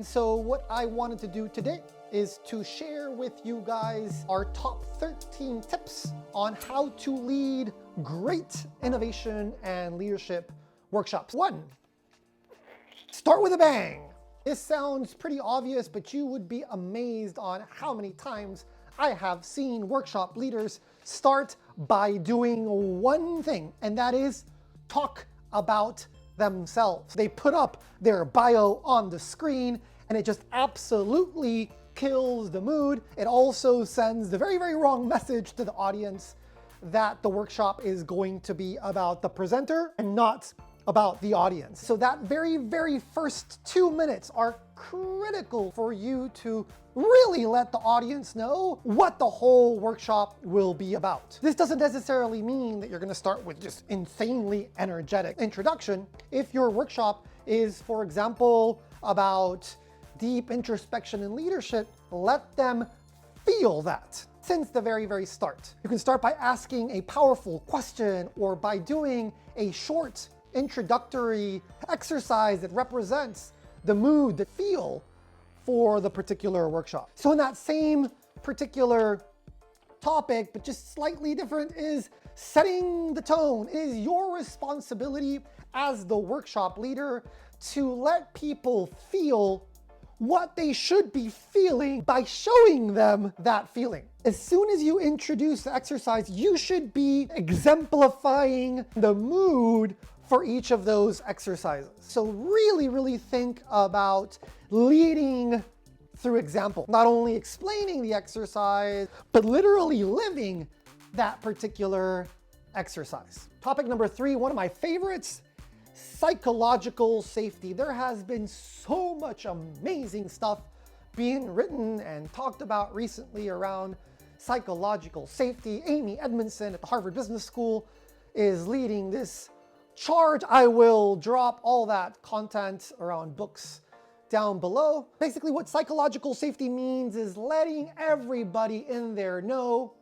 So what I wanted to do today is to share with you guys our top 13 tips on how to lead great innovation and leadership workshops. 1, start with a bang. This sounds pretty obvious, but you would be amazed on how many times I have seen workshop leaders start by doing one thing, and that is talk about themselves. They put up their bio on the screen and it just absolutely kills the mood. It also sends the very, very wrong message to the audience that the workshop is going to be about the presenter and not about the audience. So that very, very first 2 minutes are critical for you to really let the audience know what the whole workshop will be about. This doesn't necessarily mean that you're going to start with just insanely energetic introduction. If your workshop is, for example, about deep introspection and leadership, let them feel that since the very, very start. You can start by asking a powerful question or by doing a short introductory exercise that represents the mood, the feel for the particular workshop. So in that same particular topic, but just slightly different, is setting the tone. It is your responsibility as the workshop leader to let people feel what they should be feeling by showing them that feeling. As soon as you introduce the exercise, you should be exemplifying the mood for each of those exercises. So really, really think about leading through example, not only explaining the exercise, but literally living that particular exercise. Topic number 3, one of my favorites, psychological safety. There has been so much amazing stuff being written and talked about recently around psychological safety. Amy Edmondson at the Harvard Business School is leading this charge. I will drop all that content around books down below. Basically, what psychological safety means is letting everybody in there know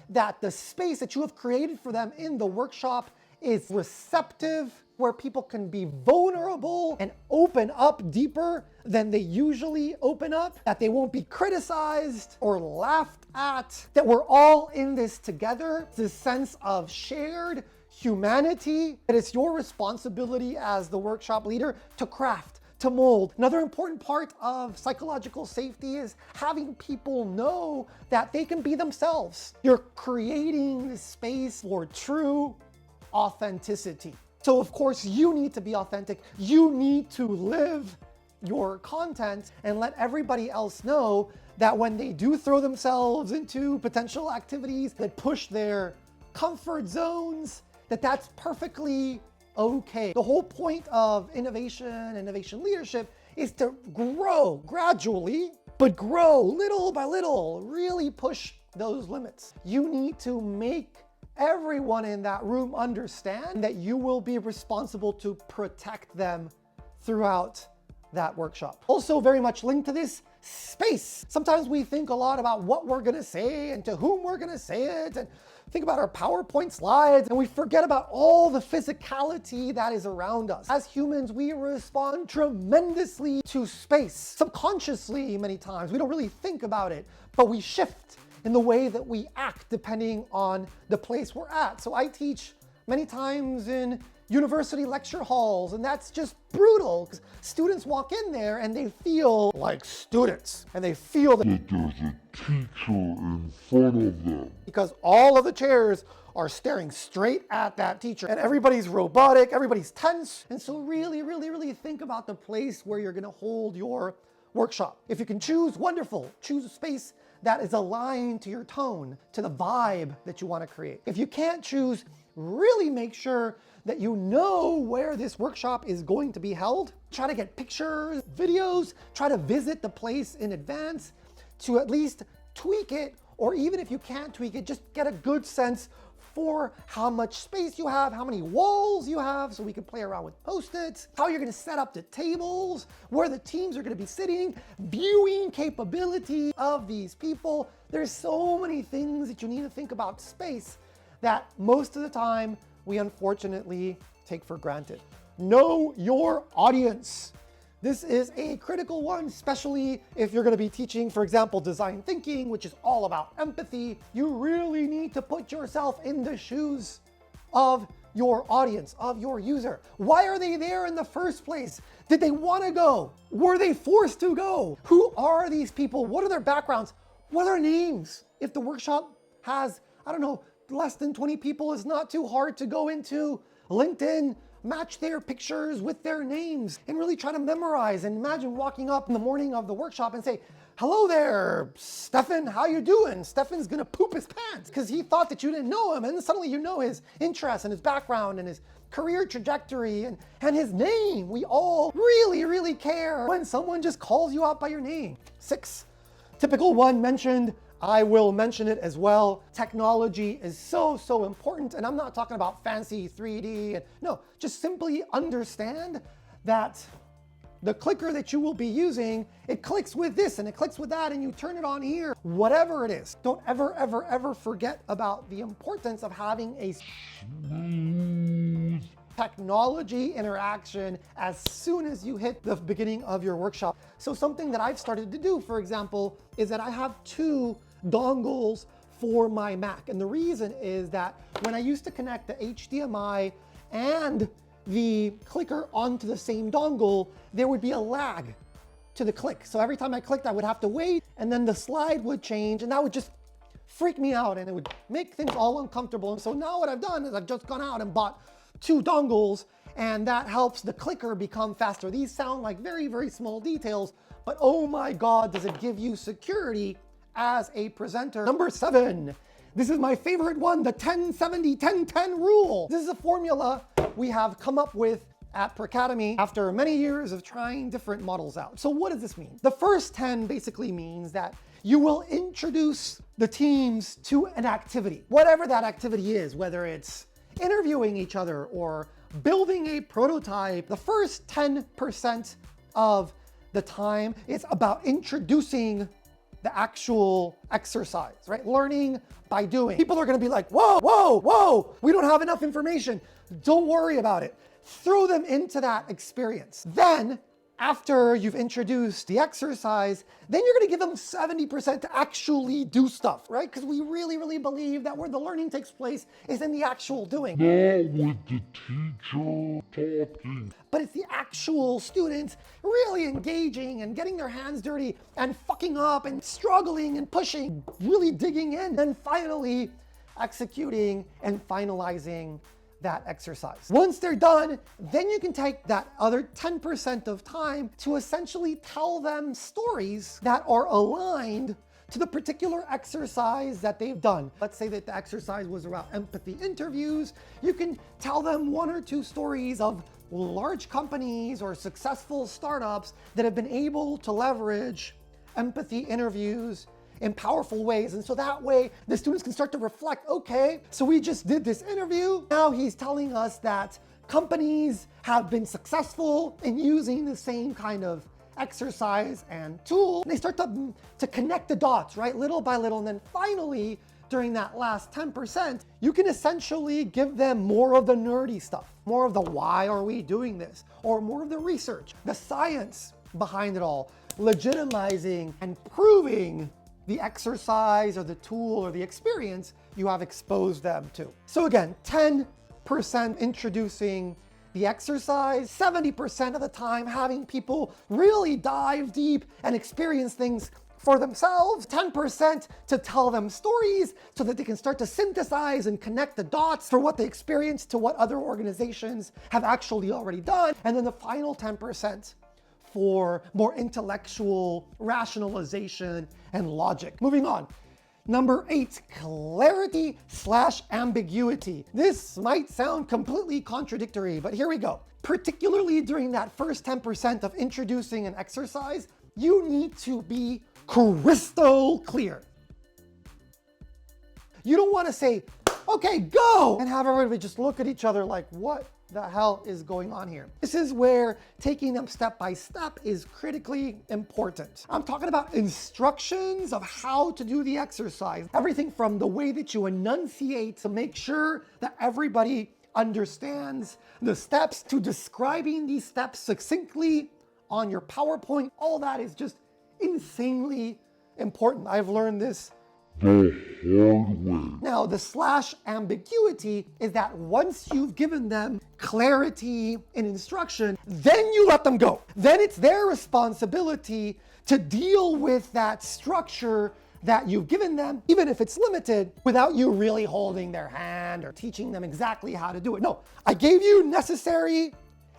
that the space that you have created for them in the workshop is receptive, where people can be vulnerable and open up deeper than they usually open up, that they won't be criticized or laughed at, that we're all in this together. This sense of shared humanity, that it's your responsibility as the workshop leader to craft, to mold. Another important part of psychological safety is having people know that they can be themselves. You're creating this space for true authenticity. So of course you need to be authentic. You need to live your content and let everybody else know that when they do throw themselves into potential activities that push their comfort zones, that that's perfectly okay. The whole point of innovation leadership is to grow gradually, but grow little by little, really push those limits. You need to make everyone in that room understand that you will be responsible to protect them throughout that workshop. Also very much linked to this, space. Sometimes we think a lot about what we're gonna say and to whom we're gonna say it, and think about our PowerPoint slides, and we forget about all the physicality that is around us. As humans, we respond tremendously to space. Subconsciously, many times, we don't really think about it, but we shift in the way that we act depending on the place we're at. So I teach many times in university lecture halls, and that's just brutal because students walk in there and they feel like students, and they feel that there's a teacher in front of them. Because all of the chairs are staring straight at that teacher, and everybody's robotic, everybody's tense. And so really, really, really think about the place where you're gonna hold your workshop. If you can choose, wonderful. Choose a space that is aligned to your tone, to the vibe that you want to create. If you can't choose, really make sure that you know where this workshop is going to be held. Try to get pictures, videos, try to visit the place in advance to at least tweak it, or even if you can't tweak it, just get a good sense for how much space you have, how many walls you have, so we can play around with Post-its, how you're gonna set up the tables, where the teams are gonna be sitting, viewing capability of these people. There's so many things that you need to think about space that most of the time we unfortunately take for granted. Know your audience. This is a critical one, especially if you're going to be teaching, for example, design thinking, which is all about empathy. You really need to put yourself in the shoes of your audience, of your user. Why are they there in the first place? Did they want to go? Were they forced to go? Who are these people? What are their backgrounds? What are their names? If the workshop has, I don't know, less than 20 people, it's not too hard to go into LinkedIn, match their pictures with their names, and really try to memorize. And imagine walking up in the morning of the workshop and say, "Hello there, Stefan, how you doing?" Stefan's gonna poop his pants because he thought that you didn't know him, and then suddenly you know his interests and his background and his career trajectory and his name. We all really, really care when someone just calls you out by your name. 6, typical one mentioned, I will mention it as well. Technology is so important, and I'm not talking about fancy 3D. No, just simply understand that the clicker that you will be using, it clicks with this and it clicks with that, and you turn it on here, whatever it is. Don't ever forget about the importance of having a Smooth. technology interaction as soon as you hit the beginning of your workshop. So something that I've started to do, for example, is that I have 2 dongles for my Mac. And the reason is that when I used to connect the HDMI and the clicker onto the same dongle, there would be a lag to the click. So every time I clicked, I would have to wait, and then the slide would change, and that would just freak me out, and it would make things all uncomfortable. And so now what I've done is I've just gone out and bought 2 dongles, and that helps the clicker become faster. These sound like very small details, but oh my God, does it give you security as a presenter. Number 7, this is my favorite one, the 10-70-10-10 rule. This is a formula we have come up with at Percademy after many years of trying different models out. So what does this mean? The first 10 basically means that you will introduce the teams to an activity, whatever that activity is, whether it's interviewing each other or building a prototype. The first 10% of the time, it's about introducing the actual exercise, right? Learning by doing. People are gonna be like, whoa, we don't have enough information. Don't worry about it. Throw them into that experience. Then, after you've introduced the exercise, then you're gonna give them 70% to actually do stuff, right? Because we really believe that where the learning takes place is in the actual doing. Not with the teacher talking. But it's the actual students really engaging and getting their hands dirty and fucking up and struggling and pushing, really digging in, and finally executing and finalizing that exercise. Once they're done, then you can take that other 10% of time to essentially tell them stories that are aligned to the particular exercise that they've done. Let's say that the exercise was around empathy interviews. You can tell them 1 or 2 stories of large companies or successful startups that have been able to leverage empathy interviews in powerful ways. And so that way the students can start to reflect, okay, so we just did this interview. Now he's telling us that companies have been successful in using the same kind of exercise and tool. And they start to connect the dots, right? Little by little. And then finally, during that last 10%, you can essentially give them more of the nerdy stuff, more of the why are we doing this, or more of the research, the science behind it all, legitimizing and proving the exercise or the tool or the experience you have exposed them to. So again, 10% introducing the exercise, 70% of the time having people really dive deep and experience things for themselves, 10% to tell them stories so that they can start to synthesize and connect the dots for what they experienced to what other organizations have actually already done, and then the final 10% for more intellectual rationalization and logic. Moving on. Number 8, clarity/ambiguity. This might sound completely contradictory, but here we go. Particularly during that first 10% of introducing an exercise, you need to be crystal clear. You don't want to say, okay, go, and have everybody just look at each other like, what the hell is going on here? This is where taking them step by step is critically important. I'm talking about instructions of how to do the exercise. Everything from the way that you enunciate to make sure that everybody understands the steps, to describing these steps succinctly on your PowerPoint. All that is just insanely important. I've learned this the hard way. now. The slash ambiguity is that once you've given them clarity in instruction, then you let them go. Then it's their responsibility to deal with that structure that you've given them, even if it's limited, without you really holding their hand or teaching them exactly how to do it. No, I gave you necessary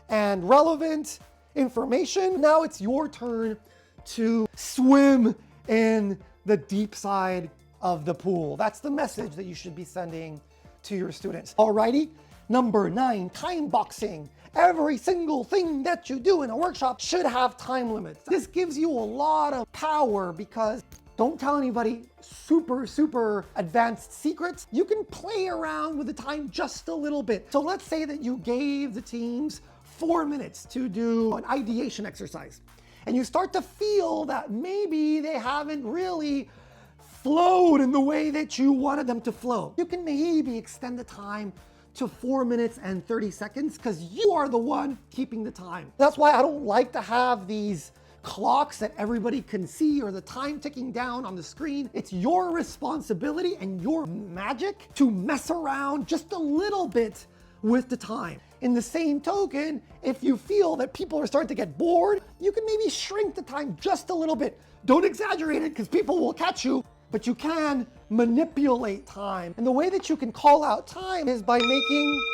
and relevant information. Now it's your turn to swim in the deep side of the pool. That's the message that you should be sending to your students. Alrighty, number 9, time boxing. Every single thing that you do in a workshop should have time limits. This gives you a lot of power because don't tell anybody super advanced secrets. You can play around with the time just a little bit. So let's say that you gave the teams 4 minutes to do an ideation exercise, and you start to feel that maybe they haven't really flowed in the way that you wanted them to flow. You can maybe extend the time to 4 minutes and 30 seconds because you are the one keeping the time. That's why I don't like to have these clocks that everybody can see or the time ticking down on the screen. It's your responsibility and your magic to mess around just a little bit with the time. In the same token, if you feel that people are starting to get bored, you can maybe shrink the time just a little bit. Don't exaggerate it because people will catch you, but you can manipulate time. And the way that you can call out time is by making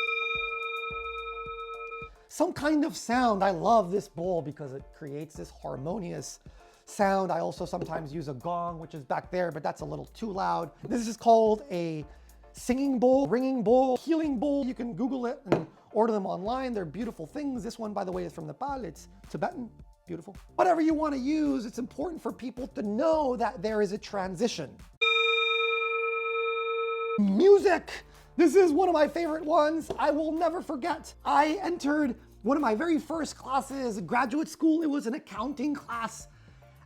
some kind of sound. I love this bowl because it creates this harmonious sound. I also sometimes use a gong, which is back there, but that's a little too loud. This is called a singing bowl, ringing bowl, healing bowl. You can Google it and order them online. They're beautiful things. This one, by the way, is from Nepal. It's Tibetan. Beautiful. Whatever you want to use, it's important for people to know that there is a transition. Music. This is one of my favorite ones. I will never forget. I entered one of my very first classes in graduate school. It was an accounting class.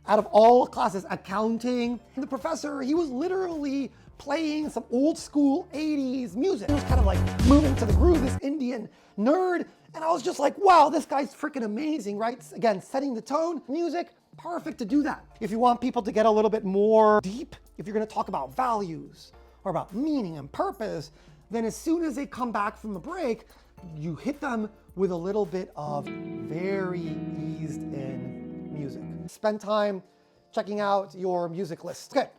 Out of all classes, accounting. The professor, he was literally playing some old school 80s music. He was kind of like moving to the groove, this Indian nerd. And I was just like, wow, this guy's freaking amazing, right? Again, setting the tone, music, perfect to do that. If you want people to get a little bit more deep, if you're gonna talk about values or about meaning and purpose, then as soon as they come back from a break, you hit them with a little bit of very eased in music. Spend time checking out your music list. Okay,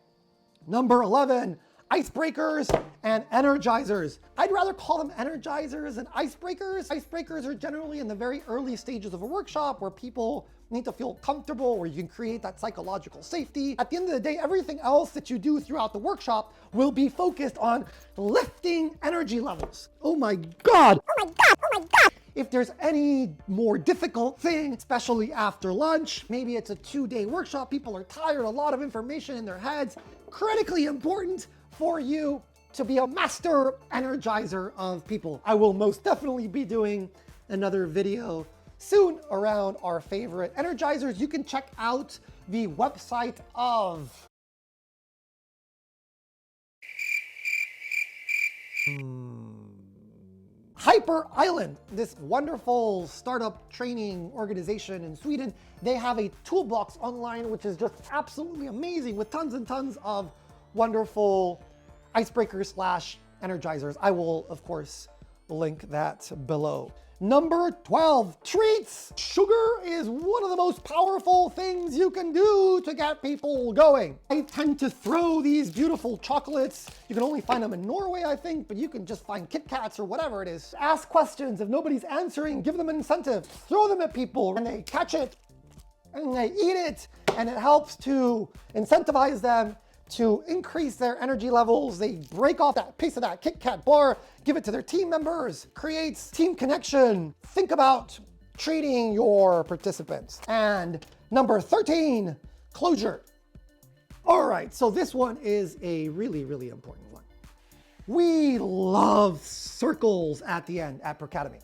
number 11, icebreakers and energizers. I'd rather call them energizers than icebreakers. Icebreakers are generally in the very early stages of a workshop where people need to feel comfortable, where you can create that psychological safety. At the end of the day, everything else that you do throughout the workshop will be focused on lifting energy levels. Oh my God. Oh my God. Oh my God. If there's any more difficult thing, especially after lunch, maybe it's a 2-day workshop, people are tired, a lot of information in their heads, critically important for you to be a master energizer of people. I will most definitely be doing another video soon around our favorite energizers. You can check out the website of Hyper Island, this wonderful startup training organization in Sweden. They have a toolbox online, which is just absolutely amazing with tons and tons of wonderful icebreakers / energizers. I will, of course, link that below. Number 12, treats. Sugar is one of the most powerful things you can do to get people going. I tend to throw these beautiful chocolates. You can only find them in Norway, I think, but you can just find Kit Kats or whatever it is. Ask questions. If nobody's answering, give them an incentive. Throw them at people and they catch it and they eat it, and it helps to incentivize them to increase their energy levels. They break off that piece of that Kit Kat bar, give it to their team members, creates team connection. Think about treating your participants. And number 13, closure. All right, so this one is a really, really important one. We love circles at the end at Percademy.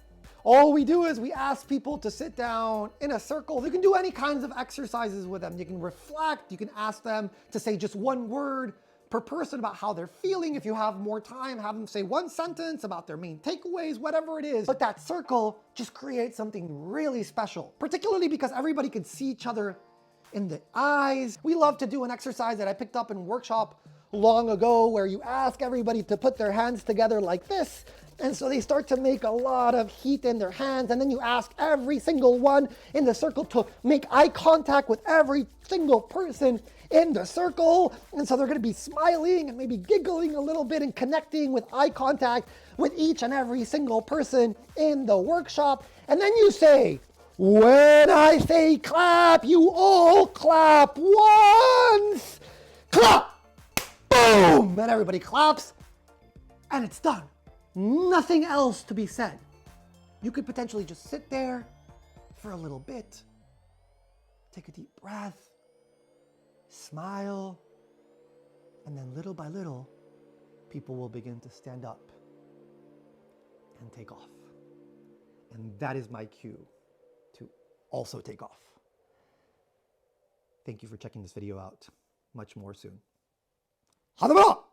All we do is we ask people to sit down in a circle. You can do any kinds of exercises with them. You can reflect, you can ask them to say just one word per person about how they're feeling. If you have more time, have them say one sentence about their main takeaways, whatever it is. But that circle just creates something really special, particularly because everybody can see each other in the eyes. We love to do an exercise that I picked up in a workshop long ago where you ask everybody to put their hands together like this. And so they start to make a lot of heat in their hands. And then you ask every single one in the circle to make eye contact with every single person in the circle. And so they're going to be smiling and maybe giggling a little bit and connecting with eye contact with each and every single person in the workshop. And then you say, when I say clap, you all clap once. Clap! Boom! And everybody claps. And it's done. Nothing else to be said. You could potentially just sit there for a little bit, take a deep breath, smile, and then little by little, people will begin to stand up and take off. And that is my cue to also take off. Thank you for checking this video out. Much more soon. Ha det bra!